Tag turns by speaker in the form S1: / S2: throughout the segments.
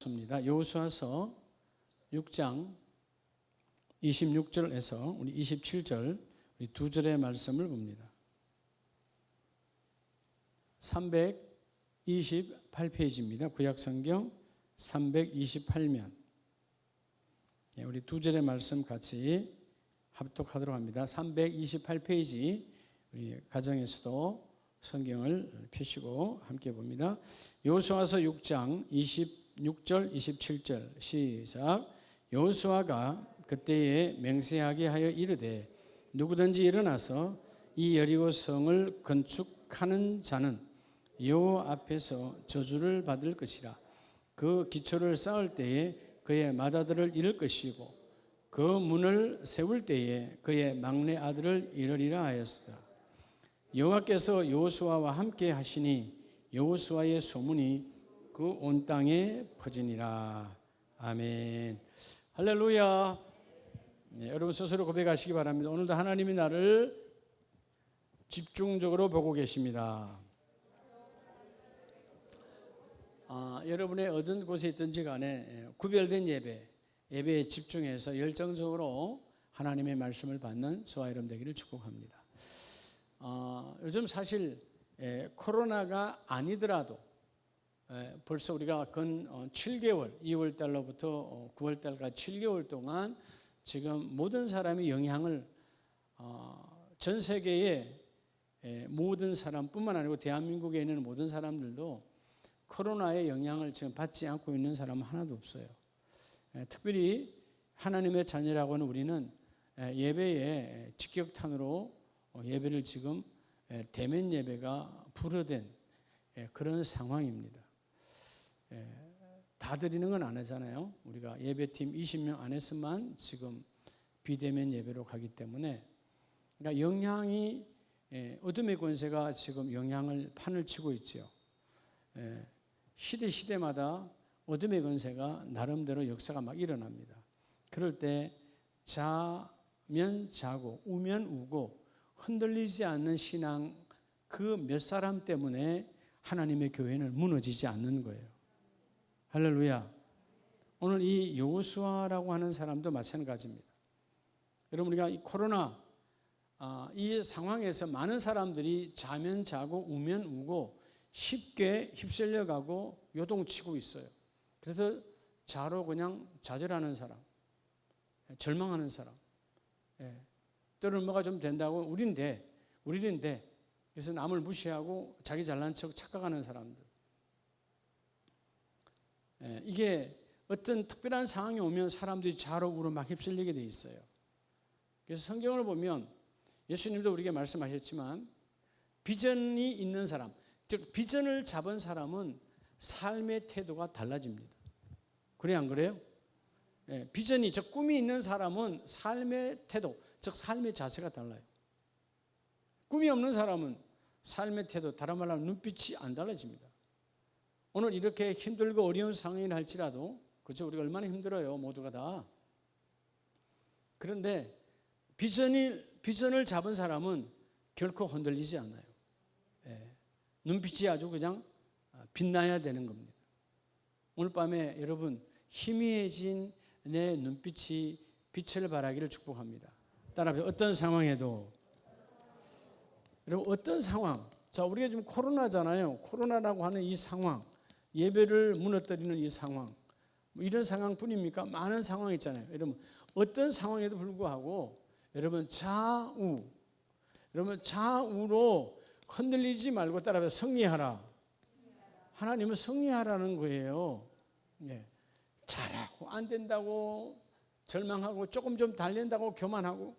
S1: 습니다. 여호수아서 6장 26절에서 우리 27절 우리 두 절의 말씀을 봅니다. 328페이지입니다. 구약성경 328면. 우리 두 절의 말씀 같이 합독하도록 합니다. 328페이지 우리 가정에서도 성경을 펴시고 함께 봅니다. 여호수아서 6장 26절 27절 시작. 여호수아가 그때에 맹세하게 하여 이르되 누구든지 일어나서 이 여리고 성을 건축하는 자는 여호와 앞에서 저주를 받을 것이라. 그 기초를 쌓을 때에 그의 맏아들을 잃을 것이고 그 문을 세울 때에 그의 막내 아들을 잃으리라 하였으나 여호와께서 여호수아와 함께 하시니 여호수아의 소문이 그 온 땅에 퍼지니라. 아멘. 할렐루야. 네, 여러분 스스로 고백하시기 바랍니다. 오늘도 하나님이 나를 집중적으로 보고 계십니다. 여러분의 어떤 곳에 있든지 간에 구별된 예배에 집중해서 열정적으로 하나님의 말씀을 받는 저와 여러분 되기를 축복합니다. 요즘 사실 코로나가 아니더라도 벌써 우리가 근 7개월, 2월 달로부터 9월 달까지 7개월 동안 지금 모든 사람이 영향을 전 세계의 모든 사람뿐만 아니고 대한민국에 있는 모든 사람들도 코로나의 영향을 지금 받지 않고 있는 사람은 하나도 없어요. 특별히 하나님의 자녀라고 하는 우리는 예배에 직격탄으로 예배를 지금 대면 예배가 불어된 그런 상황입니다. 다 드리는 건 안 하잖아요. 우리가 예배팀 20명 안에서만 지금 비대면 예배로 가기 때문에 그러니까 영향이 어둠의 권세가 지금 영향을 판을 치고 있죠. 시대마다 어둠의 권세가 나름대로 역사가 막 일어납니다. 그럴 때 자면 자고 우면 우고 흔들리지 않는 신앙 그 몇 사람 때문에 하나님의 교회는 무너지지 않는 거예요. 할렐루야. 오늘 이 여호수아라고 하는 사람도 마찬가지입니다. 여러분 우리가 이 코로나 이 상황에서 많은 사람들이 자면 자고 우면 우고 쉽게 휩쓸려 가고 요동치고 있어요. 그래서 자로 그냥 좌절하는 사람, 절망하는 사람, 때로는 뭐가 좀 된다고 우리는 돼. 그래서 남을 무시하고 자기 잘난 척 착각하는 사람들. 이게 어떤 특별한 상황이 오면 사람들이 좌로 우로 막 휩쓸리게 돼 있어요. 그래서 성경을 보면 예수님도 우리에게 말씀하셨지만 비전이 있는 사람, 즉 비전을 잡은 사람은 삶의 태도가 달라집니다. 그래 안 그래요? 비전이 즉 꿈이 있는 사람은 삶의 태도, 즉 삶의 자세가 달라요. 꿈이 없는 사람은 삶의 태도, 다른 말로 하면 눈빛이 안 달라집니다. 오늘 이렇게 힘들고 어려운 상황이라 할지라도 그렇죠? 우리가 얼마나 힘들어요, 모두가 다. 그런데 비전을 잡은 사람은 결코 흔들리지 않아요. 눈빛이 아주 그냥 빛나야 되는 겁니다. 오늘 밤에 여러분 희미해진 내 눈빛이 빛을 발하기를 축복합니다. 따라서 어떤 상황에도 여러분 어떤 상황, 자 우리가 지금 코로나잖아요. 코로나라고 하는 이 상황, 예배를 무너뜨리는 이 상황, 이런 상황뿐입니까? 많은 상황이 있잖아요. 여러분 어떤 상황에도 불구하고 여러분 좌우로 흔들리지 말고 따라서 승리하라. 하나님은 승리하라는 거예요. 잘하고 안 된다고 절망하고 조금 좀 달린다고 교만하고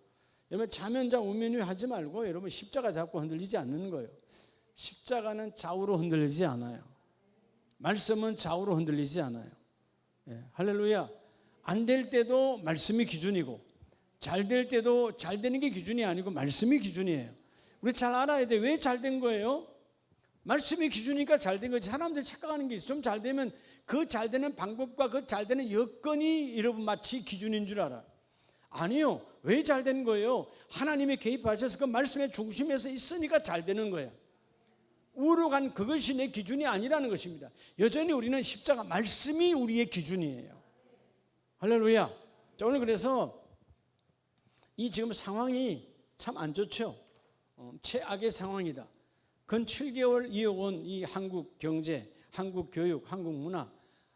S1: 여러분 자면자 우면유 하지 말고 여러분 십자가 잡고 흔들리지 않는 거예요. 십자가는 좌우로 흔들리지 않아요. 말씀은 좌우로 흔들리지 않아요. 할렐루야. 안 될 때도 말씀이 기준이고 잘 될 때도 잘 되는 게 기준이 아니고 말씀이 기준이에요. 우리 잘 알아야 돼. 왜 잘 된 거예요? 말씀이 기준이니까 잘 된 거지. 사람들이 착각하는 게 있어. 좀 잘 되면 그 잘 되는 방법과 그 잘 되는 여건이 여러분 마치 기준인 줄 알아. 아니요. 왜 잘 되는 거예요? 하나님이 개입하셔서 그 말씀의 중심에서 있으니까 잘 되는 거예요. 우로 간 그것이 내 기준이 아니라는 것입니다. 여전히 우리는 십자가 말씀이 우리의 기준이에요. 할렐루야. 자, 오늘 그래서 이 지금 상황이 참 안 좋죠. 최악의 상황이다. 근 7개월 이어온 이 한국 경제, 한국 교육, 한국 문화,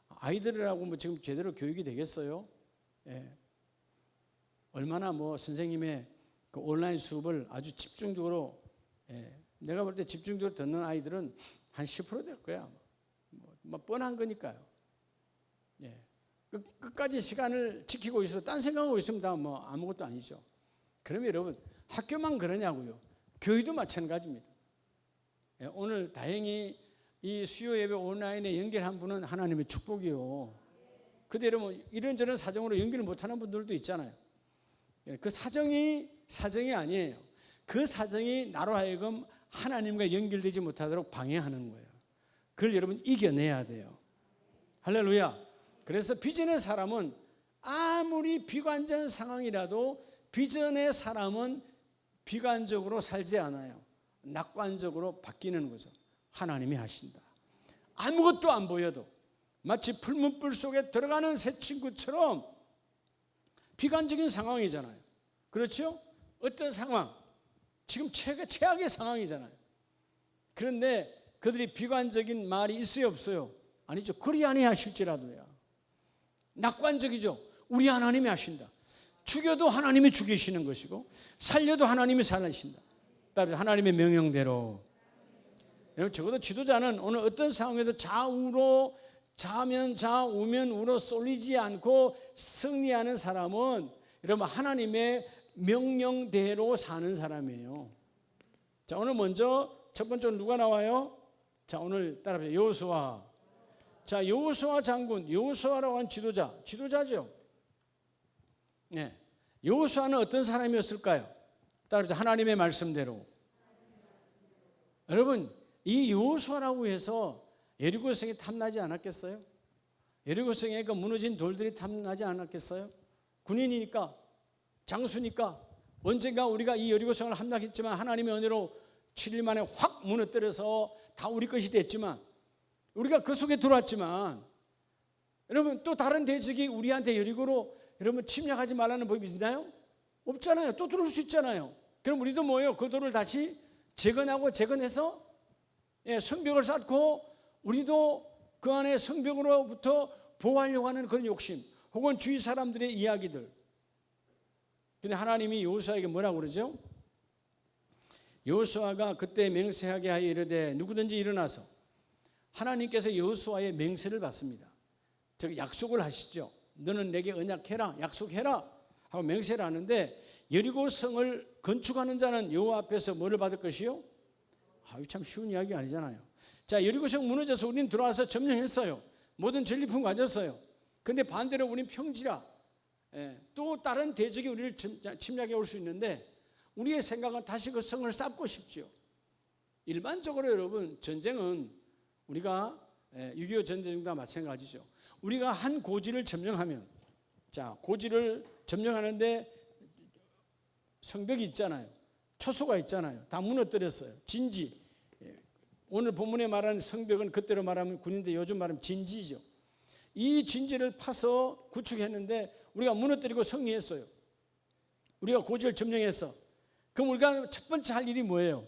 S1: 아이들이라고 뭐 지금 제대로 교육이 되겠어요? 예. 얼마나 뭐 선생님의 그 온라인 수업을 아주 집중적으로, 내가 볼 때 집중적으로 듣는 아이들은 한 10% 될 거야. 뭐 뻔한 거니까요. 예. 끝까지 시간을 지키고 있어도 딴 생각하고 있으면 다 뭐 아무것도 아니죠. 그러면 여러분, 학교만 그러냐고요. 교회도 마찬가지입니다. 예. 오늘 다행히 이 수요 예배 온라인에 연결한 분은 하나님의 축복이요. 근데 여러분, 이런저런 사정으로 연결을 못하는 분들도 있잖아요. 그 사정이 아니에요. 그 사정이 나로 하여금 하나님과 연결되지 못하도록 방해하는 거예요. 그걸 여러분 이겨내야 돼요. 할렐루야. 그래서 비전의 사람은 아무리 비관적인 상황이라도 비전의 사람은 비관적으로 살지 않아요. 낙관적으로 바뀌는 거죠. 하나님이 하신다. 아무것도 안 보여도 마치 풀문불 속에 들어가는 새 친구처럼 비관적인 상황이잖아요. 그렇죠? 어떤 상황? 지금 최악의 상황이잖아요. 그런데 그들이 비관적인 말이 있어요, 없어요? 아니죠. 그리 아니하실지라도요. 낙관적이죠. 우리 하나님이 하신다. 죽여도 하나님이 죽이시는 것이고 살려도 하나님이 살리신다. 하나님의 명령대로. 여러분, 적어도 지도자는 오늘 어떤 상황에도 좌우로, 좌면 좌, 우면 우로 쏠리지 않고 승리하는 사람은 여러분 하나님의 명령대로 사는 사람이에요. 자, 오늘 먼저 첫 번째로 누가 나와요? 자, 오늘 따라해보세요. 여호수아. 자, 여호수아 장군, 여호수아라고 하는 지도자죠. 네. 여호수아는 어떤 사람이었을까요? 따라해보세요. 하나님의 말씀대로. 여러분, 이 여호수아라고 해서 여리고성이 탐나지 않았겠어요? 여리고성에 그 무너진 돌들이 탐나지 않았겠어요? 군인이니까, 장수니까 언젠가 우리가 이 여리고성을 함락했지만 하나님의 은혜로 7일 만에 확 무너뜨려서 다 우리 것이 됐지만, 우리가 그 속에 들어왔지만, 여러분 또 다른 대적이 우리한테 여리고로 여러분 침략하지 말라는 법이 있나요? 없잖아요. 또 들어올 수 있잖아요. 그럼 우리도 뭐예요? 그 돌을 다시 재건해서 성벽을 쌓고 우리도 그 안에 성벽으로부터 보호하려고 하는 그런 욕심, 혹은 주위 사람들의 이야기들. 근데 하나님이 여호수아에게 뭐라고 그러죠? 여호수아가 그때 맹세하게 하여 이르되 누구든지 일어나서, 하나님께서 여호수아의 맹세를 받습니다. 즉 약속을 하시죠. 너는 내게 언약해라, 약속해라 하고 맹세를 하는데, 여리고성을 건축하는 자는 여호와 앞에서 뭐를 받을 것이요? 참 쉬운 이야기 아니잖아요. 자, 여리고성 무너져서 우리는 들어와서 점령했어요. 모든 전리품 가졌어요. 근데 반대로 우리는 평지라, 또 다른 대적이 우리를 침략해 올 수 있는데, 우리의 생각은 다시 그 성을 쌓고 싶죠. 일반적으로 여러분, 전쟁은 우리가 6.25 전쟁과 마찬가지죠. 우리가 한 고지를 점령하면, 자, 고지를 점령하는데 성벽이 있잖아요. 초소가 있잖아요. 다 무너뜨렸어요. 진지. 오늘 본문에 말하는 성벽은 그때로 말하면 군인데 요즘 말하면 진지죠. 이 진지를 파서 구축했는데 우리가 무너뜨리고 승리했어요. 우리가 고지를 점령했어. 그럼 우리가 첫 번째 할 일이 뭐예요?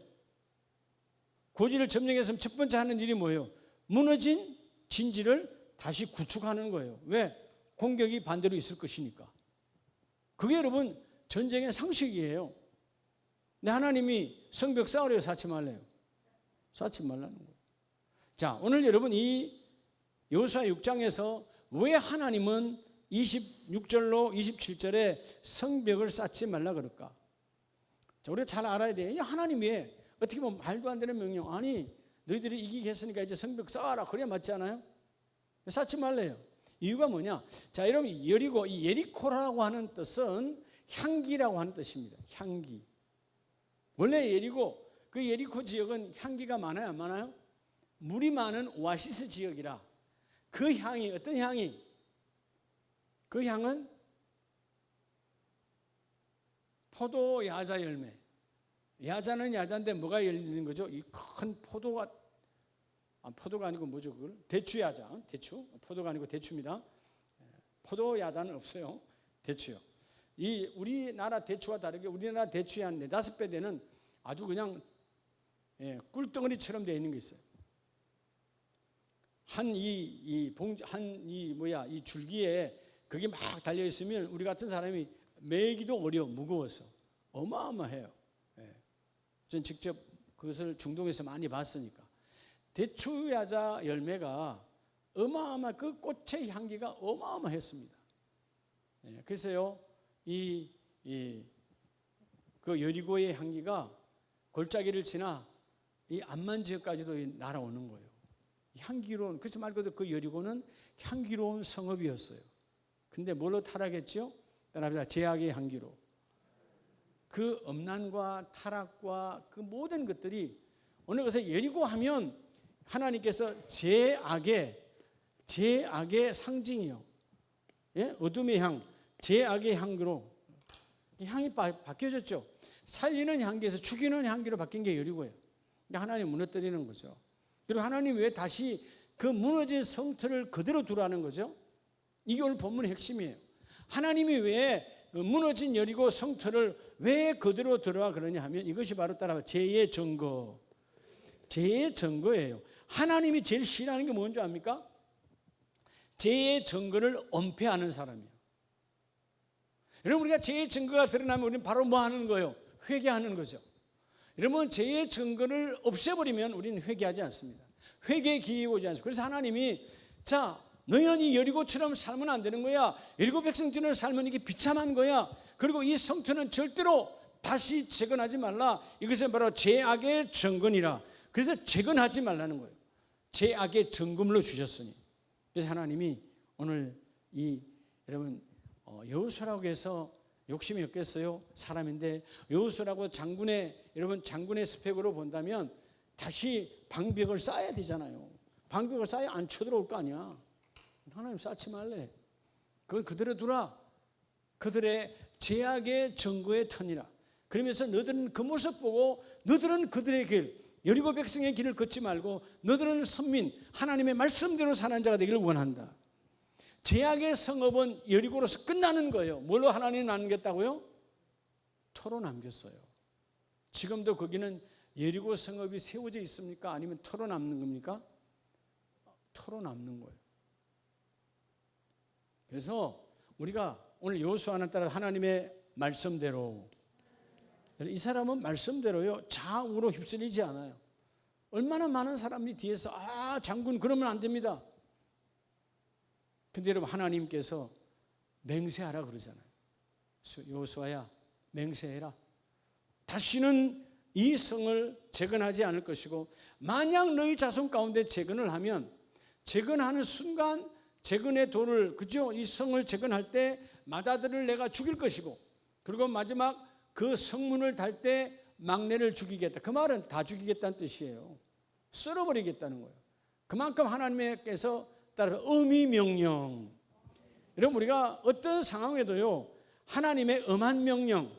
S1: 고지를 점령했으면 첫 번째 하는 일이 뭐예요? 무너진 진지를 다시 구축하는 거예요. 왜? 공격이 반대로 있을 것이니까. 그게 여러분 전쟁의 상식이에요. 근데 하나님이 성벽 쌓으래요, 쌓지 말래요? 쌓지 말라는 거예요. 자, 오늘 여러분 이 여호수아 6장에서 왜 하나님은 26절로 27절에 성벽을 쌓지 말라 그럴까? 자, 우리가 잘 알아야 돼요. 하나님이 어떻게 보면 말도 안 되는 명령, 아니 너희들이 이기겠으니까 이제 성벽 쌓아라, 그래야 맞지 않아요? 쌓지 말래요. 이유가 뭐냐? 자, 여러분 여리고, 이 예리코라고 하는 뜻은 향기라고 하는 뜻입니다. 향기. 원래 예리고, 그 예리코 지역은 향기가 많아요, 안 많아요? 물이 많은 오아시스 지역이라 그 향이, 어떤 향이? 그 향은 포도 야자 열매. 야자는 야자인데 뭐가 열리는 거죠? 이 큰 포도가 포도가 아니고 뭐죠 그걸? 대추야자. 대추. 포도가 아니고 대추입니다. 포도야자는 없어요. 대추요. 이 우리나라 대추와 다르게 우리나라 대추의 한 4-5배 되는 아주 그냥 꿀덩어리처럼 되어 있는 게 있어요. 이 줄기에 그게 막 달려 있으면 우리 같은 사람이 매기도 어려워, 무거워서 어마어마해요. 전 직접 그것을 중동에서 많이 봤으니까. 대추야자 열매가 그 꽃의 향기가 어마어마했습니다. 그래서요, 그 여리고의 향기가 골짜기를 지나 이 암만 지역까지도 날아오는 거예요. 향기로운, 그렇지 말고도 그 여리고는 향기로운 성읍이었어요. 근데 뭘로 타락했죠? 따라합시다. 제약의 향기로. 그 엄난과 타락과 그 모든 것들이 오늘 그래서 여리고 하면 하나님께서 제악의 상징이요. 어둠의 향, 제악의 향기로 향이 바뀌어졌죠. 살리는 향기에서 죽이는 향기로 바뀐 게 여리고예요. 하나님 무너뜨리는 거죠. 그리고 하나님 왜 다시 그 무너진 성틀을 그대로 두라는 거죠? 이게 오늘 본문의 핵심이에요. 하나님이 왜 무너진 여리고 성틀을 왜 그대로 두라 그러냐 하면 이것이 바로 따라봐 죄의 증거. 죄의 증거예요. 하나님이 제일 싫어하는 게 뭔지 압니까? 죄의 증거를 은폐하는 사람이에요. 여러분 우리가 죄의 증거가 드러나면 우리는 바로 뭐 하는 거예요? 회개하는 거죠. 여러분 죄의 증거를 없애버리면 우리는 회개하지 않습니다. 회개의 기회가 오지 않습니다. 그래서 하나님이 너희는 이 여리고처럼 살면 안 되는 거야. 여리고 백성처럼 살면 이게 비참한 거야. 그리고 이 성터는 절대로 다시 재건하지 말라. 이것은 바로 죄악의 증거니라. 그래서 재건하지 말라는 거예요. 죄악의 증거물로 주셨으니. 그래서 하나님이 오늘 여러분 여호수아라고 해서 욕심이 없겠어요? 사람인데 여호수아라고 장군의 스펙으로 본다면 다시 방벽을 쌓아야 되잖아요. 방벽을 쌓아야 안 쳐들어올 거 아니야. 하나님 쌓지 말래. 그걸 그대로 두라. 그들의 제약의 증거의 터니라. 그러면서 너희들은 그 모습 보고 너희들은 그들의 길, 여리고 백성의 길을 걷지 말고 너희들은 선민, 하나님의 말씀대로 사는 자가 되기를 원한다. 제약의 성읍은 여리고로서 끝나는 거예요. 뭘로 하나님 남겼다고요? 터로 남겼어요. 지금도 거기는 여리고 성읍이 세워져 있습니까? 아니면 터로 남는 겁니까? 터로 남는 거예요. 그래서 우리가 오늘 여호수아는 따라 하나님의 말씀대로, 이 사람은 말씀대로요 좌우로 휩쓸리지 않아요. 얼마나 많은 사람이 뒤에서 장군 그러면 안 됩니다. 근데 여러분 하나님께서 맹세하라 그러잖아요. 여호수아야 맹세해라. 다시는 이 성을 재건하지 않을 것이고 만약 너희 자손 가운데 재건을 하면 재건하는 순간 재건의 돌을 이 성을 재건할 때 맏아들을 내가 죽일 것이고 그리고 마지막 그 성문을 달 때 막내를 죽이겠다. 그 말은 다 죽이겠다는 뜻이에요. 썰어버리겠다는 거예요. 그만큼 하나님께서 따라 엄히 명령. 여러분 우리가 어떤 상황에도요 하나님의 엄한 명령,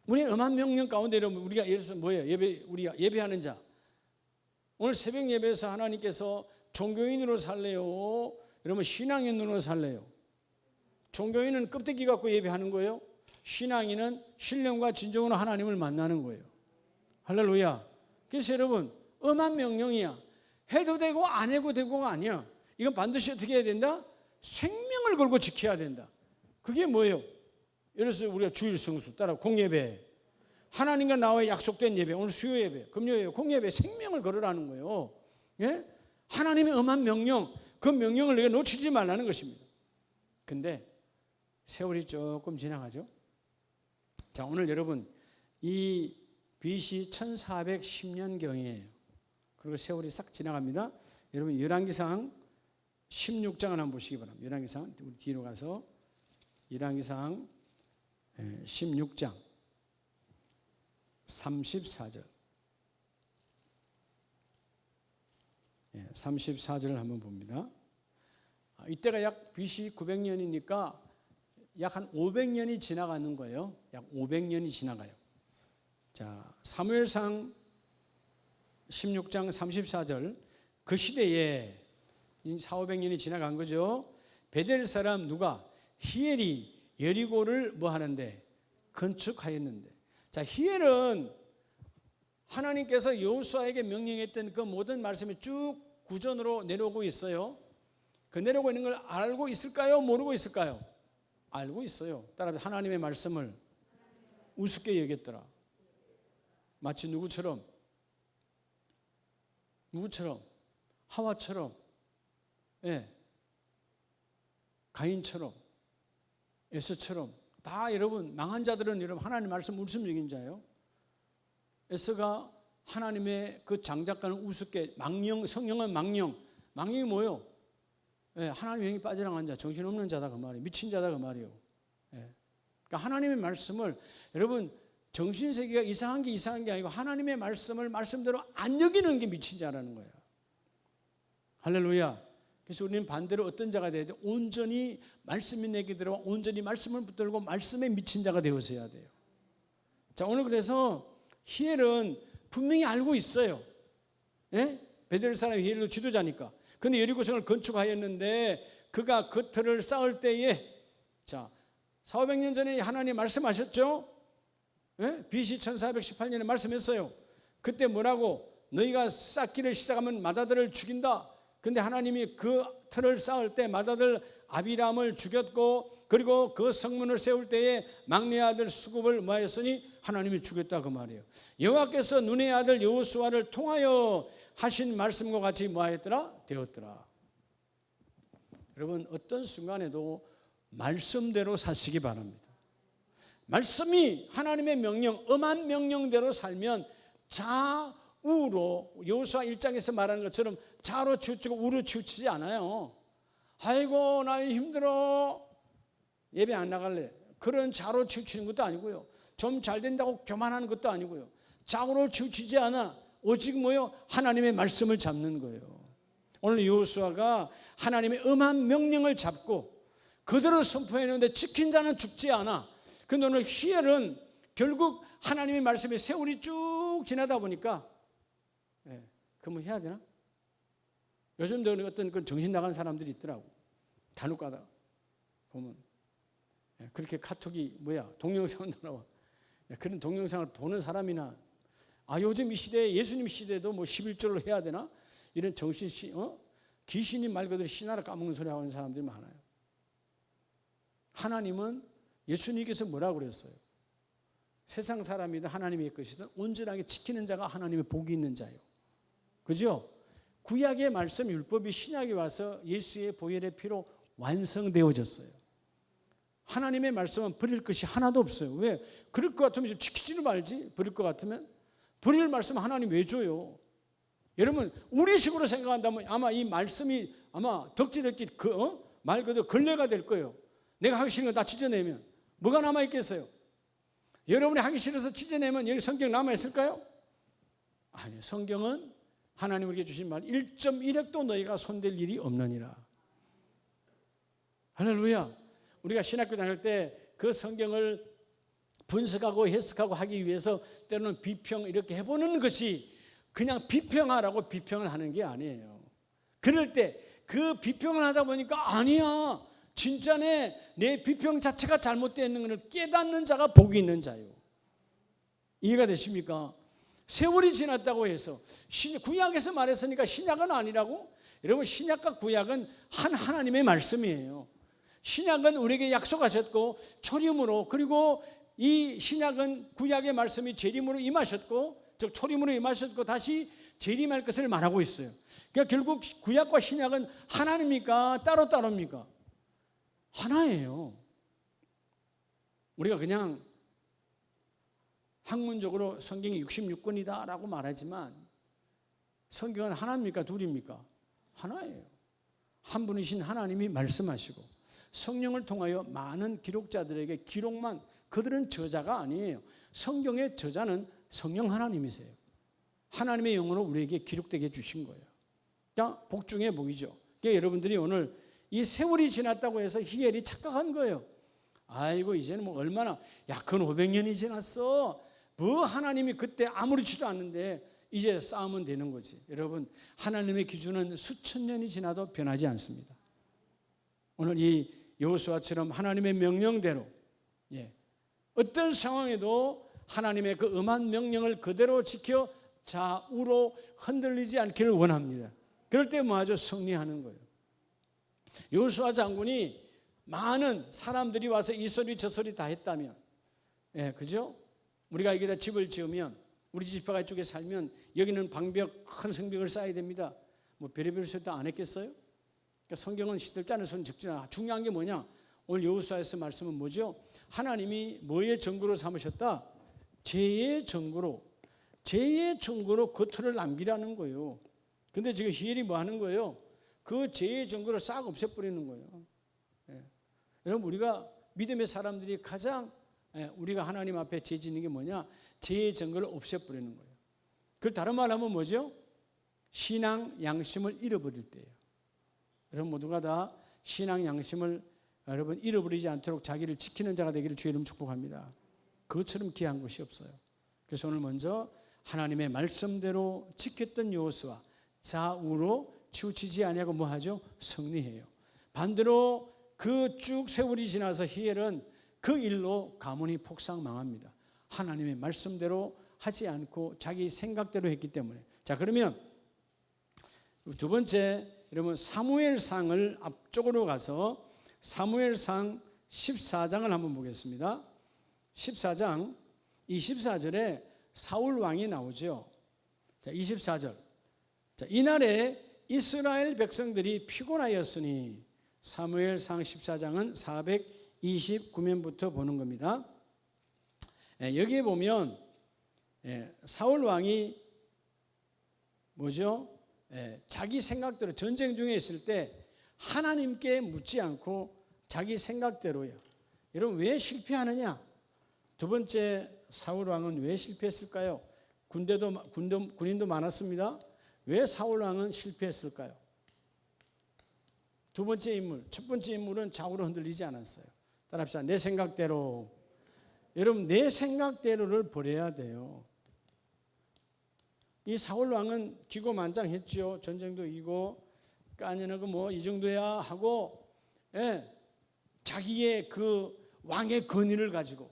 S1: 우리는 엄한 명령 가운데 여러분 우리가 예를 들어서 뭐예요? 우리가 예배하는 자. 오늘 새벽 예배에서 하나님께서 종교인으로 살래요? 여러분 신앙인으로 살래요? 종교인은 껍데기 갖고 예배하는 거예요. 신앙인은 신령과 진정으로 하나님을 만나는 거예요. 할렐루야. 그래서 여러분 엄한 명령이야. 해도 되고 안 해도 되고가 아니야. 이건 반드시 어떻게 해야 된다? 생명을 걸고 지켜야 된다. 그게 뭐예요? 예를 들어서 우리가 주일 성수 따라 공예배, 하나님과 나와의 약속된 예배, 오늘 수요 예배, 금요 예배, 공예배, 생명을 걸으라는 거예요. 예? 하나님의 엄한 명령, 그 명령을 내가 놓치지 말라는 것입니다. 근데 세월이 조금 지나가죠. 자, 오늘 여러분 이 BC 1410년경이에요. 그리고 세월이 싹 지나갑니다. 여러분 열왕기상 16장을 한번 보시기 바랍니다. 열왕기상 우리 뒤로 가서 열왕기상 16장 34절 34절을 한번 봅니다. 이때가 약 BC 900년이니까 약 한 500년이 지나가는 거예요. 약 500년이 지나가요. 자, 사무엘상 16장 34절 그 시대에 400~500년이 지나간 거죠. 베델 사람 누가? 히엘이 여리고를 뭐 하는데? 건축하였는데. 자, 히엘은 하나님께서 여호수아에게 명령했던 그 모든 말씀이 쭉 구전으로 내려오고 있어요. 그 내려오고 있는 걸 알고 있을까요? 모르고 있을까요? 알고 있어요. 따라서 하나님의 말씀을 우습게 여겼더라. 마치 누구처럼? 하와처럼, 예, 가인처럼, 에서처럼. 다 여러분 망한 자들은 여러분 하나님 말씀 우습게 여긴 자예요. 에서가 하나님의 그 장작과는 우습게 망령, 성령은 망령이 뭐예요? 예, 하나님의 영이 빠져나간 자, 정신없는 자다 그 말이에요. 미친 자다 그 말이에요. 예. 그러니까 하나님의 말씀을 여러분 정신세계가 이상한 게 아니고 하나님의 말씀을 말씀대로 안 여기는 게 미친 자라는 거예요. 할렐루야. 그래서 우리는 반대로 어떤 자가 돼야 돼? 온전히 말씀이 내게 들어와 온전히 말씀을 붙들고 말씀에 미친 자가 되어서 해야 돼요. 자, 오늘 그래서 히엘은 분명히 알고 있어요. 예? 베델 사람 히엘도 지도자니까. 근데 여리고성을 건축하였는데 그가 그 틀을 쌓을 때에, 자, 400~500년 전에 하나님 말씀하셨죠? 예? BC 1418년에 말씀했어요. 그때 뭐라고? 너희가 쌓기를 시작하면 맏아들을 죽인다. 근데 하나님이 그 틀을 쌓을 때 맏아들 아비람을 죽였고, 그리고 그 성문을 세울 때에 막내 아들 수굽을 뭐하였으니 하나님이 죽였다 그 말이에요. 여호와께서 눈의 아들 여호수아를 통하여 하신 말씀과 같이 뭐하였더라? 되었더라. 여러분 어떤 순간에도 말씀대로 사시기 바랍니다. 말씀이 하나님의 명령, 엄한 명령대로 살면 좌우로, 여호수아 1장에서 말하는 것처럼 좌로 치우치고 우로 치우치지 않아요. 아이고 나 힘들어, 예배 안 나갈래, 그런 좌로 치우치는 것도 아니고요. 좀 잘 된다고 교만하는 것도 아니고요. 좌우로 치우치지 않아. 오직 뭐요? 하나님의 말씀을 잡는 거예요. 오늘 여호수아가 하나님의 엄한 명령을 잡고 그대로 선포했는데 지킨 자는 죽지 않아. 근데 오늘 히엘은 결국 하나님의 말씀에 세월이 쭉 지나다 보니까, 예, 그뭐 해야 되나? 요즘도 어떤 그 정신 나간 사람들이 있더라고. 간혹가다 보면, 예, 그렇게 카톡이 동영상도 나와. 예, 그런 동영상을 보는 사람이나, 요즘 이 시대에, 예수님 시대에도 뭐 11조를 해야 되나? 이런 귀신이 말 그대로 신하를 까먹는 소리 하는 사람들이 많아요. 하나님은 예수님께서 뭐라고 그랬어요? 세상 사람이든 하나님의 것이든 온전하게 지키는 자가 하나님의 복이 있는 자예요. 그죠? 구약의 말씀 율법이 신약에 와서 예수의 보혈의 피로 완성되어졌어요. 하나님의 말씀은 버릴 것이 하나도 없어요. 왜? 그럴 것 같으면 지키지는 말지. 버릴 것 같으면. 버릴 말씀 하나님 왜 줘요? 여러분 우리식으로 생각한다면 아마 이 말씀이 아마 덕지덕지 말 그대로 걸레가 될 거예요. 내가 하기 싫은 거 다 찢어내면 뭐가 남아있겠어요? 여러분이 하기 싫어서 찢어내면 여기 성경 남아있을까요? 아니요. 성경은 하나님 우리에게 주신 말 1.1획도 너희가 손댈 일이 없느니라. 할렐루야. 우리가 신학교 다닐 때 그 성경을 분석하고 해석하고 하기 위해서 때로는 비평 이렇게 해보는 것이 그냥 비평하라고 비평을 하는 게 아니에요. 그럴 때 그 비평을 하다 보니까 아니야, 진짜네, 내 비평 자체가 잘못되어 있는 것을 깨닫는 자가 복이 있는 자요. 이해가 되십니까? 세월이 지났다고 해서 구약에서 말했으니까 신약은 아니라고? 여러분 신약과 구약은 한 하나님의 말씀이에요. 신약은 우리에게 약속하셨고 초림으로, 그리고 이 신약은 구약의 말씀이 재림으로 임하셨고, 즉 초림으로 임하셨고 다시 재림할 것을 말하고 있어요. 그러니까 결국 구약과 신약은 하나입니까? 따로따로입니까? 하나예요. 우리가 그냥 학문적으로 성경이 66권이다 라고 말하지만 성경은 하나입니까? 둘입니까? 하나예요. 한 분이신 하나님이 말씀하시고 성령을 통하여 많은 기록자들에게 기록만, 그들은 저자가 아니에요. 성경의 저자는 성령 하나님이세요. 하나님의 영으로 우리에게 기록되게 해주신 거예요. 그냥 복 중에 복이죠. 그러니까 여러분들이 오늘 이 세월이 지났다고 해서 히엘이 착각한 거예요. 아이고 이제는 뭐 얼마나, 야 그건 500년이 지났어. 뭐 하나님이 그때 아무렇지도 않는데 이제 싸우면 되는 거지. 여러분, 하나님의 기준은 수천 년이 지나도 변하지 않습니다. 오늘 이 여호수아처럼 하나님의 명령대로 어떤 상황에도 하나님의 그 엄한 명령을 그대로 지켜 좌우로 흔들리지 않기를 원합니다. 그럴 때 뭐하죠? 승리하는 거예요. 여호수아 장군이 많은 사람들이 와서 이 소리 저 소리 다 했다면, 그죠? 우리가 여기다 집을 지으면, 우리 집회가 이쪽에 살면 여기는 방벽, 큰 성벽을 쌓아야 됩니다. 뭐 별의별 소리도 안 했겠어요? 그러니까 성경은 시들지 손 적지 않아. 중요한 게 뭐냐? 오늘 여호수아에서 말씀은 뭐죠? 하나님이 뭐의 증거로 삼으셨다? 죄의 증거로 그 틀을 남기라는 거예요. 근데 지금 히엘이 뭐 하는 거예요? 그 죄의 증거를 싹 없애버리는 거예요. 여러분, 우리가 믿음의 사람들이 가장 우리가 하나님 앞에 죄 짓는 게 뭐냐? 죄의 증거를 없애버리는 거예요. 그걸 다른 말로 하면 뭐죠? 신앙 양심을 잃어버릴 때예요. 여러분 모두가 다 신앙 양심을 여러분 잃어버리지 않도록 자기를 지키는 자가 되기를 주의 이름 축복합니다. 그것처럼 귀한 것이 없어요. 그래서 오늘 먼저 하나님의 말씀대로 지켰던 여호수아, 좌우로 치우치지 아니하고 뭐 하죠? 승리해요. 반대로 그 쭉 세월이 지나서 히엘은 그 일로 가문이 폭삭 망합니다. 하나님의 말씀대로 하지 않고 자기 생각대로 했기 때문에. 자, 그러면 두 번째, 여러분 사무엘상을 앞쪽으로 가서 사무엘상 14장을 한번 보겠습니다. 14장 24절에 사울 왕이 나오죠. 자, 24절. 자, 이날에 이스라엘 백성들이 피곤하였으니, 사무엘상 14장은 429면부터 보는 겁니다. 여기에 보면 사울 왕이 뭐죠? 자기 생각대로 전쟁 중에 있을 때 하나님께 묻지 않고 자기 생각대로요. 여러분 왜 실패하느냐? 두 번째, 사울 왕은 왜 실패했을까요? 군인도 많았습니다. 왜 사울 왕은 실패했을까요? 두 번째 인물, 첫 번째 인물은 좌우로 흔들리지 않았어요. 따라합시다. 내 생각대로. 여러분 내 생각대로를 버려야 돼요. 이 사울 왕은 기고만장했죠. 전쟁도 이기고 까니는 뭐 이 정도야 하고, 자기의 그 왕의 권위를 가지고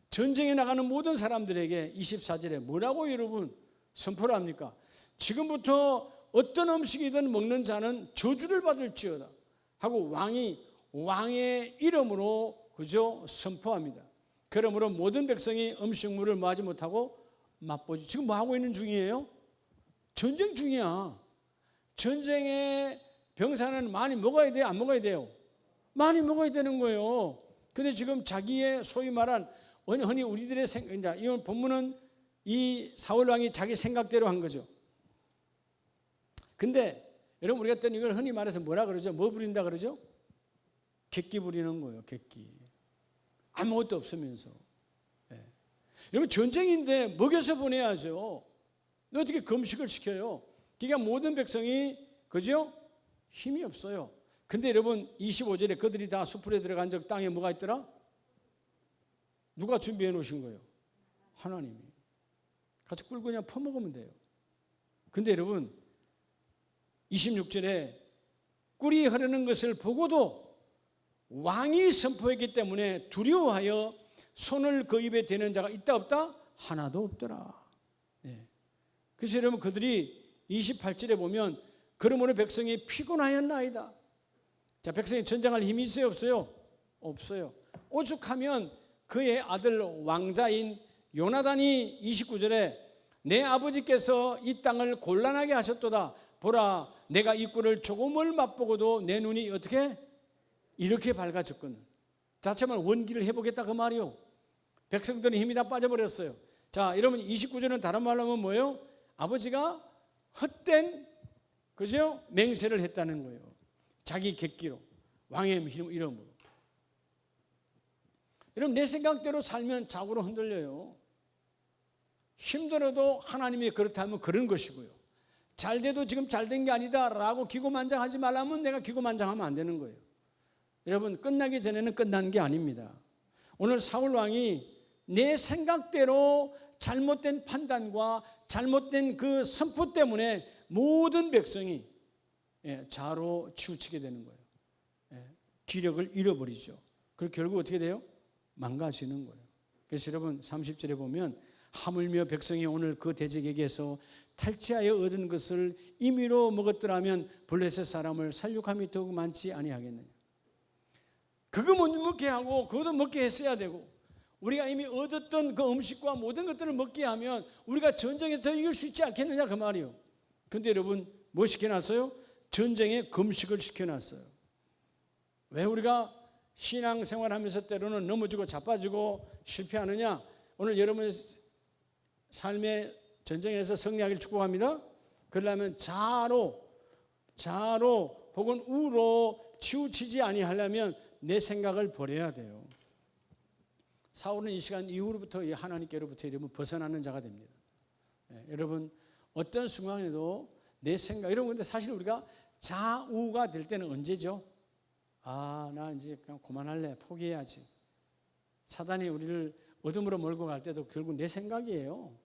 S1: 전쟁에 나가는 모든 사람들에게 24절에 뭐라고 여러분 선포를 합니까? 지금부터 어떤 음식이든 먹는 자는 저주를 받을지어다 하고 왕의 이름으로 그저 선포합니다. 그러므로 모든 백성이 음식물을 뭐하지 못하고 맛보지. 지금 뭐 하고 있는 중이에요? 전쟁 중이야. 전쟁에 병사는 많이 먹어야 돼요? 안 먹어야 돼요? 많이 먹어야 되는 거예요. 근데 지금 자기의 소위 말한 흔히 우리들의 생각, 이 본문은 이 사울 왕이 자기 생각대로 한 거죠. 근데 여러분 우리가 또 이걸 흔히 말해서 뭐라 그러죠? 뭐 부린다 그러죠? 객기 부리는 거예요. 객기. 아무것도 없으면서. 여러분 전쟁인데 먹여서 보내야죠. 너 어떻게 금식을 시켜요? 그러니까 모든 백성이 그죠? 힘이 없어요. 근데 여러분 25절에 그들이 다 수풀에 들어간 적 땅에 뭐가 있더라? 누가 준비해 놓으신 거예요? 하나님이. 같이 꿀고 그냥 퍼먹으면 돼요. 근데 여러분 26절에 꿀이 흐르는 것을 보고도 왕이 선포했기 때문에 두려워하여 손을 그 입에 대는 자가 있다 없다? 하나도 없더라. 그래서 여러분 그들이 28절에 보면 그러므로 백성이 피곤하였나이다. 자, 백성이 전쟁할 힘이 있어요 없어요? 없어요. 오죽하면 그의 아들 왕자인 요나단이 29절에 내 아버지께서 이 땅을 곤란하게 하셨도다. 보라, 내가 이 꿀을 조금을 맛보고도 내 눈이 어떻게 이렇게 밝아졌거든. 다시 한번 원기를 해보겠다 그 말이요. 백성들은 힘이 다 빠져버렸어요. 자, 여러분 29절은 다른 말로 하면 뭐예요? 아버지가 헛된 그죠? 맹세를 했다는 거예요. 자기 객기로, 왕의 이름으로. 여러분 내 생각대로 살면 좌우로 흔들려요. 힘들어도 하나님이 그렇다면 그런 것이고요. 잘 돼도 지금 잘 된 게 아니다라고 기고만장하지 말라면 내가 기고만장하면 안 되는 거예요. 여러분 끝나기 전에는 끝난 게 아닙니다. 오늘 사울 왕이 내 생각대로 잘못된 판단과 잘못된 그 선포 때문에 모든 백성이 자로 치우치게 되는 거예요. 기력을 잃어버리죠. 그리고 결국 어떻게 돼요? 망가지는 거예요. 그래서 여러분 30절에 보면 하물며 백성이 오늘 그 대적에게서 탈취하여 얻은 것을 임의로 먹었더라면 블레셋 사람을 살육함이 더욱 많지 아니하겠느냐. 그거 못 먹게 하고 그것도 먹게 했어야 되고 우리가 이미 얻었던 그 음식과 모든 것들을 먹게 하면 우리가 전쟁에 더 이길 수 있지 않겠느냐 그 말이요. 근데 여러분 뭐 시켜놨어요? 전쟁에 금식을 시켜놨어요. 왜 우리가 신앙생활하면서 때로는 넘어지고 자빠지고 실패하느냐? 오늘 여러분의 삶의 전쟁에서 승리하기를 축복합니다. 그러려면 자로 혹은 우로 치우치지 아니하려면 내 생각을 버려야 돼요. 사울은 이 시간 이후로부터 하나님께로부터 이러면 벗어나는 자가 됩니다. 여러분 어떤 순간에도 내 생각 여러분 근데 사실 우리가 좌우가 될 때는 언제죠? 나 이제 그냥 그만할래 포기해야지. 사단이 우리를 어둠으로 몰고 갈 때도 결국 내 생각이에요.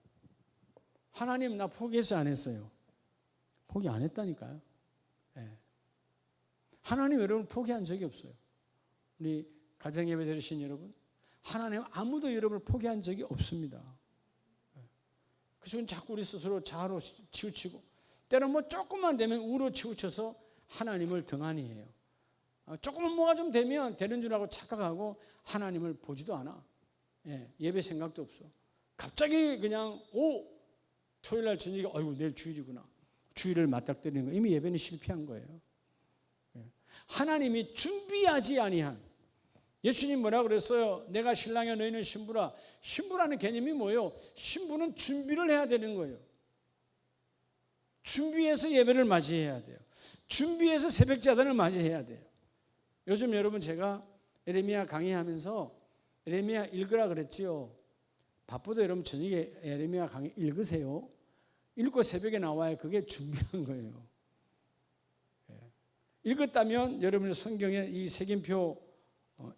S1: 하나님 나 포기해서 안 했어요. 포기 안 했다니까요. 하나님 여러분 포기한 적이 없어요. 우리 가정예배 들으신 여러분 하나님 아무도 여러분을 포기한 적이 없습니다. 그래서 자꾸 우리 스스로 자로 치우치고 때로는 뭐 조금만 되면 우로 치우쳐서 하나님을 등한히 해요. 조금만 뭐가 좀 되면 되는 줄 알고 착각하고 하나님을 보지도 않아. 예배 생각도 없어. 갑자기 그냥 토요일날 저녁에 아이고 내일 주일이구나. 주일을 맞닥뜨리는 거 이미 예배는 실패한 거예요. 하나님이 준비하지 아니한 예수님 뭐라 그랬어요? 내가 신랑이야 너희는 신부라. 신부라는 개념이 뭐예요? 신부는 준비를 해야 되는 거예요. 준비해서 예배를 맞이해야 돼요. 준비해서 새벽자단을 맞이해야 돼요. 요즘 여러분 제가 에레미야 강의하면서 에레미야 읽으라 그랬지요. 바쁘도 여러분 저녁에 에레미야 강의 읽으세요. 읽고 새벽에 나와야 그게 준비한 거예요. 읽었다면 여러분의 성경에 이 색임표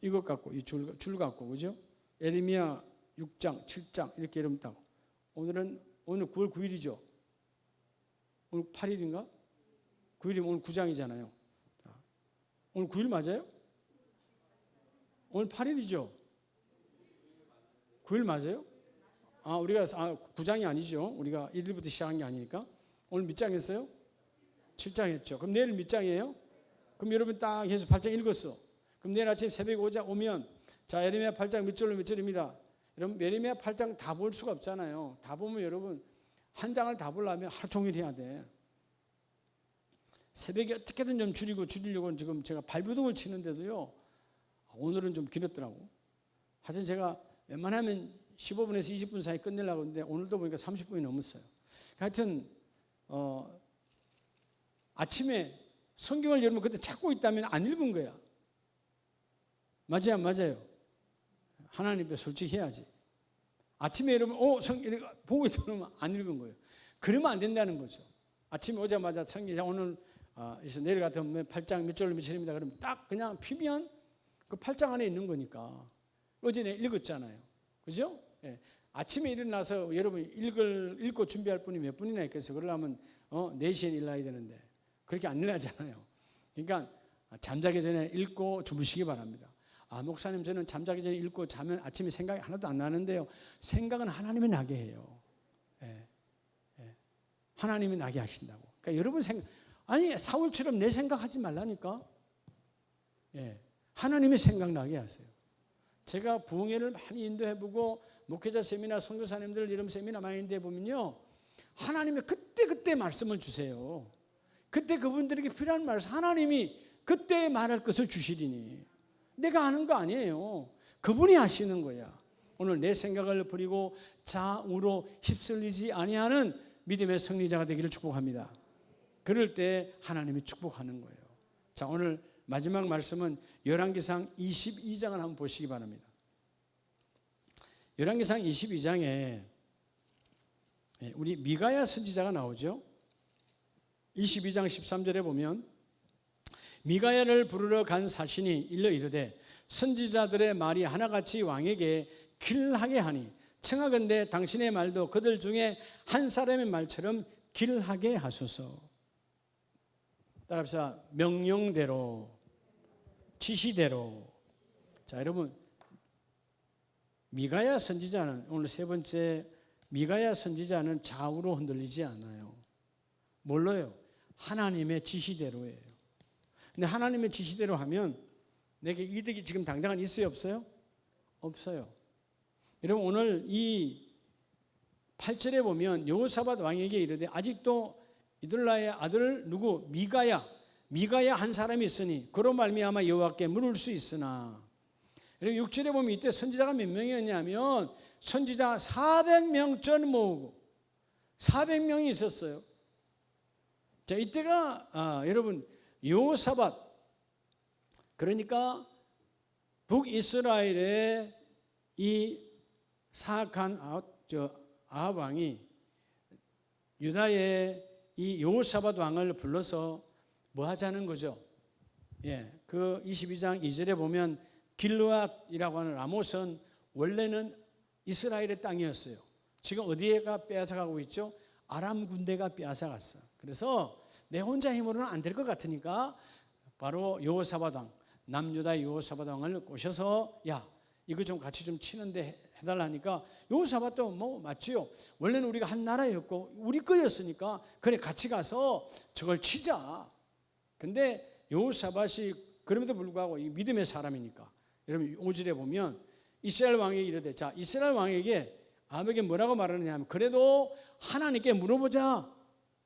S1: 이것 갖고 이 줄 갖고 그죠? 에레미야 6장, 7장 이렇게 여러분 딱 오늘 9월 9일이죠. 오늘 8일인가? 9일이면 오늘 9장이잖아요. 오늘 9일 맞아요? 오늘 8일이죠. 9일 맞아요? 우리가 9장이 아니죠. 우리가 1일부터 시작한 게 아니니까. 오늘 몇 장 했어요? 7장 했죠. 그럼 내일 몇 장이에요? 그럼 여러분 딱 해서 8장 읽었어. 그럼 내일 아침 새벽에 오면 자 에레미야 8장 몇 절로 몇 절입니다. 여러분 에레미야 8장 다 볼 수가 없잖아요. 다 보면 여러분 한 장을 다 보려면 하루 종일 해야 돼. 새벽에 어떻게든 좀 줄이려고 지금 제가 발버둥을 치는데도요. 오늘은 좀 길었더라고. 하여튼 제가 웬만하면 15분에서 20분 사이 끝내려고 했는데 오늘도 보니까 30분이 넘었어요. 하여튼 아침에 성경을 여러분 그때 찾고 있다면 안 읽은 거야. 맞아요, 맞아요. 하나님 앞에 솔직히 해야지. 아침에 여러분 성경 보고 있다면 안 읽은 거예요. 그러면 안 된다는 거죠. 아침에 오자마자 성경 오늘 내일 같으면 8장 몇 절로 몇 절입니다. 그러면 딱 그냥 피면 그 8장 안에 있는 거니까. 어제 내가 읽었잖아요. 그죠? 아침에 일어나서 여러분 읽고 준비할 분이 몇 분이나 있겠어요. 그러려면 4시에 일어나야 되는데 그렇게 안 일어나잖아요. 그러니까 잠자기 전에 읽고 주무시기 바랍니다. 목사님 저는 잠자기 전에 읽고 자면 아침에 생각이 하나도 안 나는데요. 생각은 하나님이 나게 해요. 하나님이 나게 하신다고. 그러니까 여러분 사울처럼 내 생각하지 말라니까. 하나님의 생각나게 하세요. 제가 부흥회를 많이 인도해보고 목회자 세미나 선교사님들 이런 세미나 많이 인도해보면요. 하나님이 그때 말씀을 주세요. 그때 그분들에게 필요한 말씀 하나님이 그때 말할 것을 주시리니 내가 아는 거 아니에요. 그분이 하시는 거야. 오늘 내 생각을 버리고 좌우로 휩쓸리지 아니하는 믿음의 승리자가 되기를 축복합니다. 그럴 때 하나님이 축복하는 거예요. 자, 오늘 마지막 말씀은 열왕기상 22장을 한번 보시기 바랍니다. 열왕기상 22장에 우리 미가야 선지자가 나오죠. 22장 13절에 보면 미가야를 부르러 간 사신이 일러 이르되 선지자들의 말이 하나같이 왕에게 길하게 하니 청하건대 당신의 말도 그들 중에 한 사람의 말처럼 길하게 하소서. 따라합시다. 명령대로, 지시대로. 자, 여러분, 미가야 선지자는, 오늘 세 번째, 미가야 선지자는 좌우로 흔들리지 않아요. 뭘로요? 하나님의 지시대로예요. 근데 하나님의 지시대로 하면 내게 이득이 지금 당장은 있어요, 없어요? 없어요. 여러분, 오늘 이 8절에 보면 여호사밧 왕에게 이르되 아직도 이들라의 아들 누구? 미가야 한 사람이 있으니 그로 말미암아 여호와께 물을 수 있으나. 6절에 보면 이때 선지자가 몇 명이었냐면 선지자 400명 전 모으고 400명이 있었어요. 자, 이때가 여러분 여호사밧, 그러니까 북이스라엘의 이 사악한 아합 왕이 유다의 이 여호사밧 왕을 불러서 뭐 하자는 거죠? 예, 그 22장 2절에 보면 길르앗이라고 하는 라못은 원래는 이스라엘의 땅이었어요. 지금 어디에가 빼앗아가고 있죠? 아람 군대가 빼앗아갔어. 그래서 내 혼자 힘으로는 안 될 것 같으니까 바로 여호사밧 왕, 남유다의 여호사밧 왕을 꼬셔서 야, 이거 좀 같이 좀 치는데 해달라니까 여호사밧도 뭐 맞지요. 원래는 우리가 한 나라였고 우리 거였으니까 그래 같이 가서 저걸 치자. 근데 여호사밧이 그럼에도 불구하고 이 믿음의 사람이니까 여러분 5절에 보면 이스라엘 왕에게 이르되, 자, 이스라엘 왕에게 아합에게 뭐라고 말하느냐 하면 그래도 하나님께 물어보자.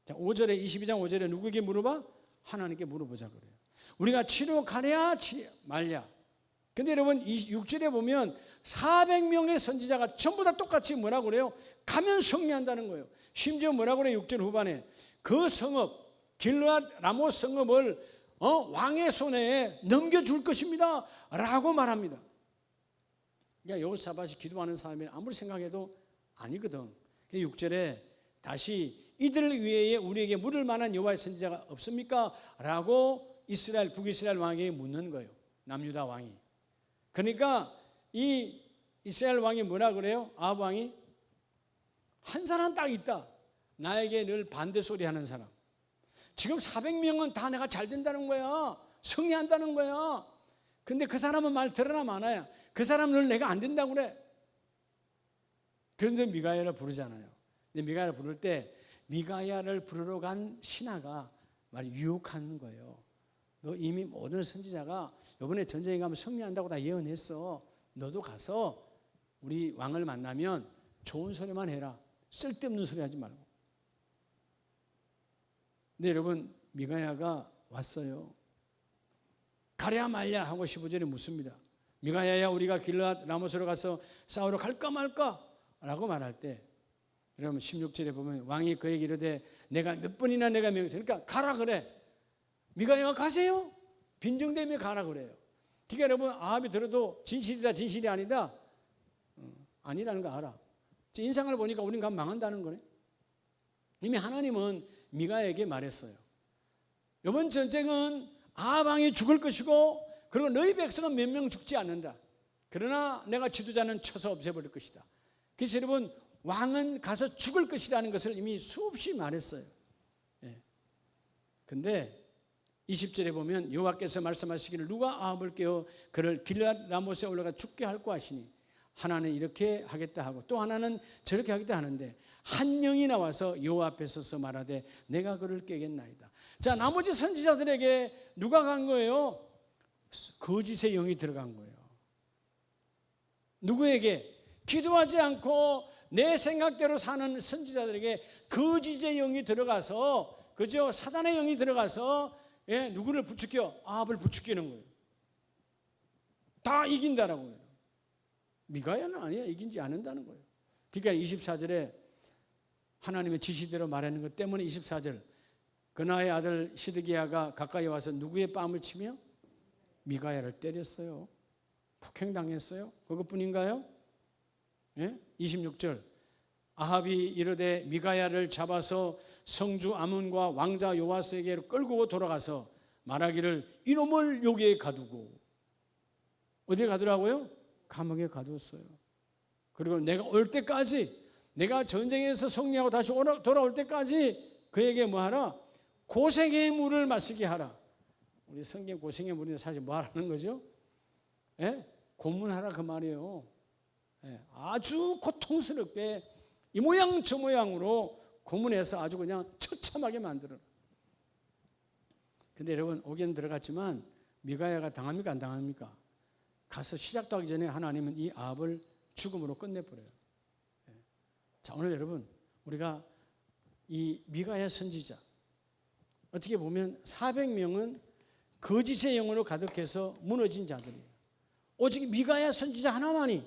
S1: 자, 5절에 22장 5절에 누구에게 물어봐? 하나님께 물어보자 그래요. 우리가 치러 가랴 말랴. 근데 여러분 6절에 보면 400명의 선지자가 전부 다 똑같이 뭐라고 그래요? 가면 승리한다는 거예요. 심지어 뭐라고 그래요? 6절 후반에 그 성읍 길르앗 라못 성읍을 왕의 손에 넘겨줄 것입니다 라고 말합니다. 그러니까 여호사밧이 기도하는 사람이 아무리 생각해도 아니거든. 6절에 다시 이들 위에 우리에게 물을 만한 여호와의 선지자가 없습니까? 라고 이스라엘 북이스라엘 왕에게 묻는 거예요. 남유다 왕이. 그러니까 이 이스라엘 왕이 뭐라 그래요? 아합 왕이 한 사람 딱 있다. 나에게 늘 반대 소리 하는 사람. 지금 400명은 다 내가 잘 된다는 거야. 승리한다는 거야. 근데 그 사람은 말 들으나 마나야. 그 사람은 늘 내가 안 된다고 그래. 그런데 미가야를 부르잖아요. 근데 미가야를 부를 때 미가야를 부르러 간 신하가 말 유혹하는 거예요. 너 이미 모든 선지자가 이번에 전쟁에 가면 승리한다고 다 예언했어. 너도 가서 우리 왕을 만나면 좋은 소리만 해라. 쓸데없는 소리 하지 말고. 근데 여러분 미가야가 왔어요. 가랴 말랴 하고 15절에 묻습니다. 미가야야 우리가 길르앗 라못으로 가서 싸우러 갈까 말까? 라고 말할 때 여러분 16절에 보면 왕이 그에게 이르되 내가 몇 번이나 내가 명했어. 그러니까 가라 그래. 미가야가 가세요. 빈정대며 가라 그래요. 그러니까 여러분 아합이 들어도 진실이다 진실이 아니다 아니라는 거 알아. 인상을 보니까 우린 가면 망한다는 거네. 이미 하나님은 미가야에게 말했어요. 이번 전쟁은 아합 왕이 죽을 것이고 그리고 너희 백성은 몇 명 죽지 않는다. 그러나 내가 지도자는 쳐서 없애버릴 것이다. 그래서 여러분 왕은 가서 죽을 것이라는 것을 이미 수없이 말했어요. 그런데 20절에 보면 여호와께서 말씀하시기를 누가 아합을 깨워 그를 길르앗 라못에 올라가 죽게 할까 하시니 하나는 이렇게 하겠다 하고 또 하나는 저렇게 하겠다 하는데 한 영이 나와서 여호와 앞에 서서 말하되 내가 그를 깨겠나이다. 자, 나머지 선지자들에게 누가 간 거예요? 거짓의 영이 들어간 거예요. 누구에게? 기도하지 않고 내 생각대로 사는 선지자들에게 거짓의 영이 들어가서, 그죠? 사단의 영이 들어가서 누구를 부추겨? 아합을 부추기는 거예요. 다 이긴다라고요. 미가야는 아니야. 이긴지 않는다는 거예요. 그러니까 24절에 하나님의 지시대로 말하는 것 때문에 24절 그나의 아들 시드기야가 가까이 와서 누구의 뺨을 치며 미가야를 때렸어요. 폭행당했어요. 그것뿐인가요? 26절 아합이 이르되 미가야를 잡아서 성주 아문과 왕자 요아스에게로 끌고 돌아가서 말하기를 이놈을 여기에 가두고 어디에 가두라고요? 감옥에 가두었어요. 그리고 내가 올 때까지, 내가 전쟁에서 승리하고 다시 돌아올 때까지 그에게 뭐하라? 고생의 물을 마시게 하라. 우리 성경 고생의 물인데 사실 뭐 하라는 거죠? 예? 고문하라 그 말이에요. 예? 아주 고통스럽게 이 모양 저 모양으로 고문해서 아주 그냥 처참하게 만들어. 근데 여러분, 오기는 들어갔지만 미가야가 당합니까 안 당합니까? 가서 시작도 하기 전에 하나님은 이 아합을 죽음으로 끝내버려요. 자, 오늘 여러분, 우리가 이 미가야 선지자, 어떻게 보면 400명은 거짓의 영으로 가득해서 무너진 자들이에요. 오직 미가야 선지자 하나만이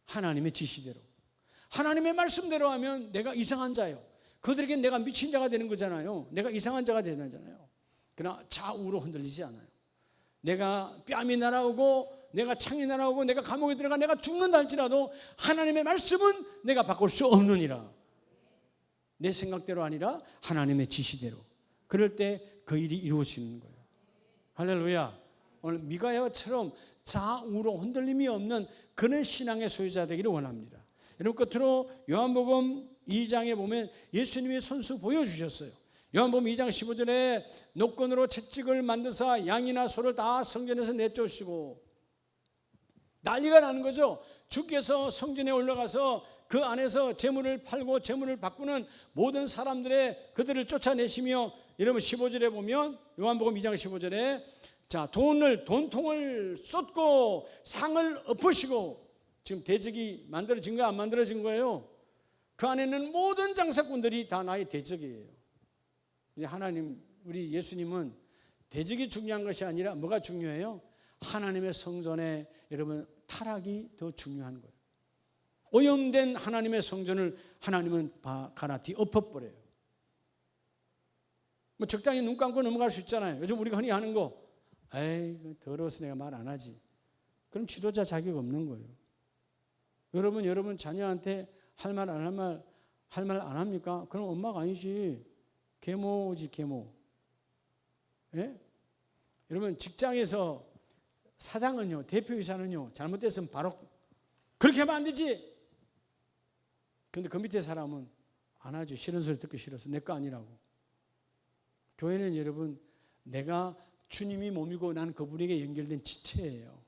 S1: 하나님의 지시대로, 하나님의 말씀대로 하면 내가 이상한 자요, 그들에게 내가 미친 자가 되는 거잖아요. 내가 이상한 자가 되는 거잖아요. 그러나 좌우로 흔들리지 않아요. 내가 뺨이 날아오고 내가 창이 날아오고 내가 감옥에 들어가 내가 죽는다 할지라도 하나님의 말씀은 내가 바꿀 수 없느니라. 내 생각대로 아니라 하나님의 지시대로. 그럴 때 그 일이 이루어지는 거예요. 할렐루야. 오늘 미가야처럼 좌우로 흔들림이 없는 그런 신앙의 소유자 되기를 원합니다. 여러분, 끝으로 요한복음 2장에 보면 예수님이 손수 보여주셨어요. 요한복음 2장 15절에 노건으로 채찍을 만드사 양이나 소를 다 성전에서 내쫓으시고, 난리가 나는 거죠. 주께서 성전에 올라가서 그 안에서 재물을 팔고 재물을 바꾸는 모든 사람들의 그들을 쫓아내시며, 여러분 15절에 보면 요한복음 2장 15절에 자, 돈통을 쏟고 상을 엎으시고, 지금 대적이 만들어진 거야 안 만들어진 거예요? 그 안에는 모든 장사꾼들이 다 나의 대적이에요. 하나님, 우리 예수님은 대적이 중요한 것이 아니라 뭐가 중요해요? 하나님의 성전에 여러분 타락이 더 중요한 거예요. 오염된 하나님의 성전을 하나님은 가나티 엎어버려요. 뭐 적당히 눈 감고 넘어갈 수 있잖아요. 요즘 우리가 흔히 하는 거, 에이 더러워서 내가 말 안 하지. 그럼 지도자 자격 없는 거예요. 여러분 자녀한테 할 말 안 합니까? 그럼 엄마가 아니지. 계모지 계모. 예? 여러분 직장에서 사장은요, 대표이사는요, 잘못됐으면 바로 그렇게 하면 안 되지. 그런데 그 밑에 사람은 안 하죠. 싫은 소리 듣기 싫어서. 내 거 아니라고. 교회는 여러분, 내가 주님이 몸이고 난 그분에게 연결된 지체예요.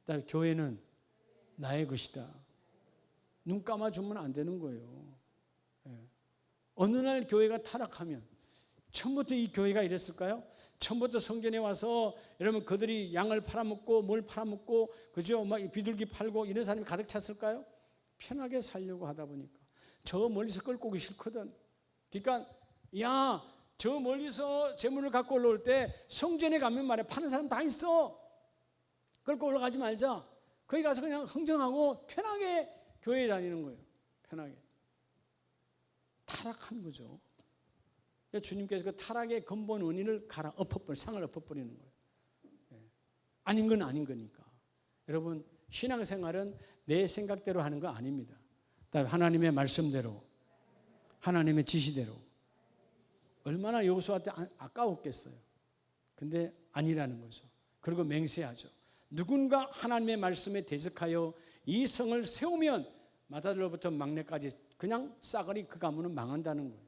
S1: 그다음에 교회는 나의 것이다. 눈 감아주면 안 되는 거예요. 어느 날 교회가 타락하면, 처음부터 이 교회가 이랬을까요? 처음부터 성전에 와서 여러분 그들이 양을 팔아먹고 뭘 팔아먹고 그죠? 막 비둘기 팔고 이런 사람이 가득 찼을까요? 편하게 살려고 하다 보니까 저 멀리서 끌고 오기 싫거든. 그러니까 야, 저 멀리서 재물을 갖고 올라올 때 성전에 가면 말이야 파는 사람 다 있어. 끌고 올라가지 말자. 거기 가서 그냥 흥정하고 편하게 교회에 다니는 거예요. 편하게. 타락한 거죠. 주님께서 그 타락의 근본 원인을 상을 엎어버리는 거예요. 아닌 건 아닌 거니까. 여러분, 신앙생활은 내 생각대로 하는 거 아닙니다. 하나님의 말씀대로, 하나님의 지시대로. 얼마나 여호수아한테 아까웠겠어요. 근데 아니라는 거죠. 그리고 맹세하죠. 누군가 하나님의 말씀에 대적하여 이 성을 세우면 맏아들로부터 막내까지 그냥 싸그리 그 가문은 망한다는 거예요.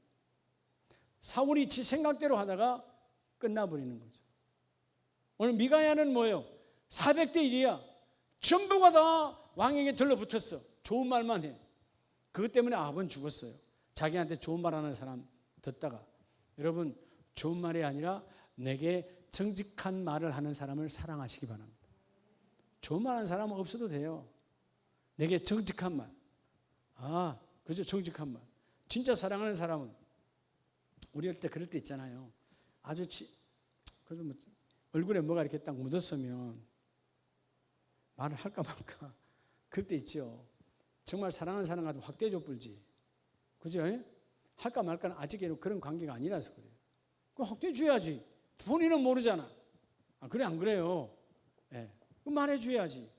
S1: 사울이 지 생각대로 하다가 끝나버리는 거죠. 오늘 미가야는 뭐예요? 400대 1이야. 전부가 다 왕에게 들러붙었어. 좋은 말만 해. 그것 때문에 아합은 죽었어요. 자기한테 좋은 말하는 사람 듣다가. 여러분, 좋은 말이 아니라 내게 정직한 말을 하는 사람을 사랑하시기 바랍니다. 좋은 말 하는 사람은 없어도 돼요. 내게 정직한 말. 그죠? 정직한 말. 진짜 사랑하는 사람은 우리 할 때 그럴 때 있잖아요. 아주 그래도 뭐 얼굴에 뭐가 이렇게 딱 묻었으면 말을 할까 말까. 그럴 때 있죠. 정말 사랑하는 사람 같으면 확대줘 불지. 그죠? 할까 말까는 아직은 그런 관계가 아니라서 그래요. 그럼 확대해 줘야지. 본인은 모르잖아. 그래 안 그래요? 말해줘야지.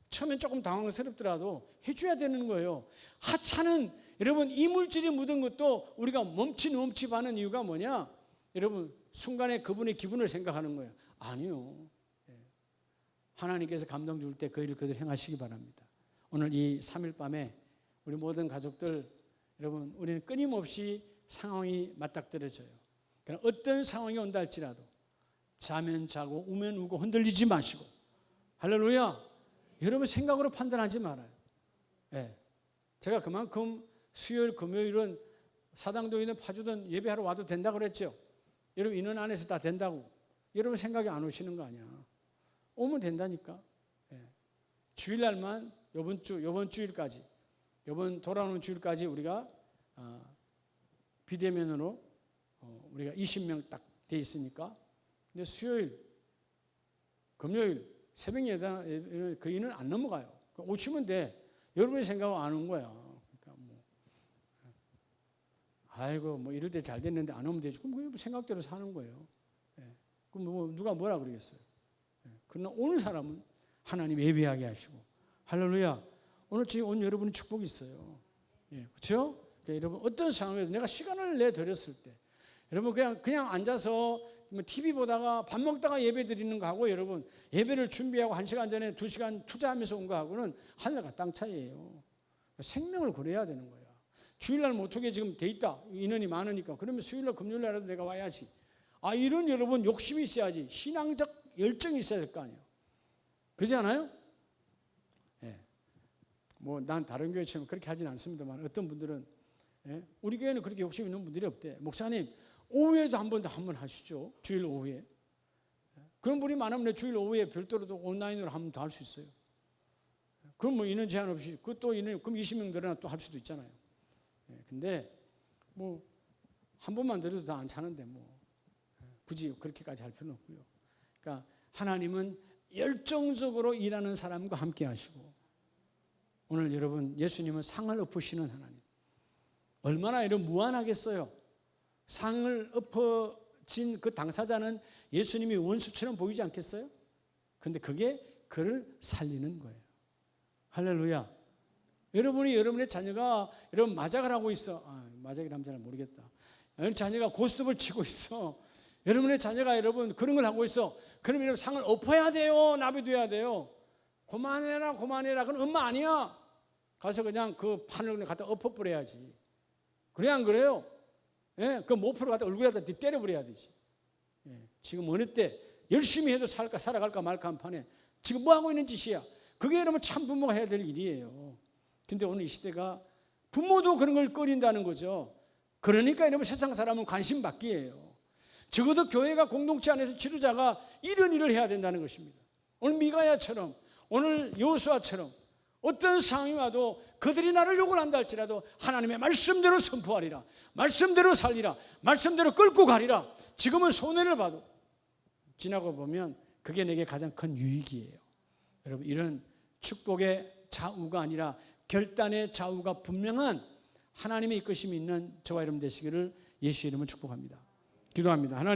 S1: 처음엔 조금 당황스럽더라도 해줘야 되는 거예요. 하찮은 여러분, 이물질이 묻은 것도 우리가 멈칫멈칫하는 이유가 뭐냐? 여러분, 순간에 그분의 기분을 생각하는 거예요. 아니요. 하나님께서 감동 줄 때 그 일을 그대로 행하시기 바랍니다. 오늘 이 3일 밤에 우리 모든 가족들, 여러분, 우리는 끊임없이 상황이 맞닥뜨려져요. 그러나 어떤 상황이 온다 할지라도 자면 자고 우면 우고 흔들리지 마시고, 할렐루야, 여러분 생각으로 판단하지 말아요. 예. 제가 그만큼 수요일 금요일은 사당도인은 파주든 예배하러 와도 된다고 그랬죠. 여러분 인원 안에서 다 된다고. 여러분 생각이 안 오시는 거 아니야. 오면 된다니까. 예. 주일날만 요번 주일까지, 요번 돌아오는 주일까지 우리가 비대면으로 우리가 20명 딱 돼 있으니까. 근데 수요일, 금요일 새벽 예배 그 인원 안 넘어가요. 오시면 돼. 여러분의 생각은 안 온 거야. 그러니까 뭐 아이고 뭐 이럴 때 잘 됐는데 안 오면 되지. 그럼 생각대로 사는 거예요. 예. 그럼 뭐 누가 뭐라 그러겠어요. 예. 그러나 오는 사람은 하나님 예배하게 하시고, 할렐루야. 오늘 지금 온 여러분이 축복이 있어요. 예. 그렇죠? 그러니까 여러분 어떤 상황에서 내가 시간을 내 드렸을 때, 여러분 그냥 앉아서 뭐 TV 보다가 밥 먹다가 예배 드리는 거하고, 여러분 예배를 준비하고 1시간 전에 2시간 투자하면서 온 거하고는 하늘과 땅 차이예요. 생명을 걸어야 되는 거야. 주일날 못하게 지금 돼 있다. 인원이 많으니까. 그러면 수요일날 금요일날라도 내가 와야지. 이런 여러분 욕심이 있어야지. 신앙적 열정이 있어야 될 거 아니에요. 그렇지 않아요? 예. 뭐 난 다른 교회처럼 그렇게 하진 않습니다만 어떤 분들은, 예? 우리 교회는 그렇게 욕심 있는 분들이 없대. 목사님 오후에도 한 번 하시죠. 주일 오후에. 그런 분이 많으면 주일 오후에 별도로 온라인으로 한 번 더 할 수 있어요. 그럼 뭐 인원 제한 없이, 그것도 인원, 그럼 20명 들어나 또 할 수도 있잖아요. 근데 뭐 한 번만 들어도 다 안 차는데 뭐 굳이 그렇게까지 할 필요는 없고요. 그러니까 하나님은 열정적으로 일하는 사람과 함께 하시고, 오늘 여러분 예수님은 상을 엎으시는 하나님. 얼마나 이런 무한하겠어요. 상을 엎어진 그 당사자는 예수님이 원수처럼 보이지 않겠어요? 그런데 그게 그를 살리는 거예요. 할렐루야. 여러분이 여러분의 자녀가 여러분 마작을 하고 있어. 마작이라면 잘 모르겠다. 여러분 자녀가 고스톱을 치고 있어. 여러분의 자녀가 여러분 그런 걸 하고 있어. 그럼 여러분 상을 엎어야 돼요? 납입둬야 돼요? 그만해라. 그건 엄마 아니야. 가서 그냥 그 판을 그냥 갖다 엎어버려야지. 그래 안 그래요? 예? 그 모포를 갖다 얼굴에다 때려버려야 되지. 예. 지금 어느 때 열심히 해도 살아갈까 말까 한 판에 지금 뭐 하고 있는 짓이야? 그게 여러분 참 부모가 해야 될 일이에요. 근데 오늘 이 시대가 부모도 그런 걸 꺼린다는 거죠. 그러니까 여러분 세상 사람은 관심 받기예요. 적어도 교회가 공동체 안에서 지도자가 이런 일을 해야 된다는 것입니다. 오늘 미가야처럼, 오늘 여호수아처럼 어떤 상황이 와도 그들이 나를 욕을 한다 할지라도 하나님의 말씀대로 선포하리라, 말씀대로 살리라, 말씀대로 끌고 가리라. 지금은 손해를 봐도 지나고 보면 그게 내게 가장 큰 유익이에요. 여러분 이런 축복의 좌우가 아니라 결단의 좌우가 분명한 하나님의 이끄심이 있는 저와 여러분 되시기를 예수의 이름으로 축복합니다. 기도합니다. 하나님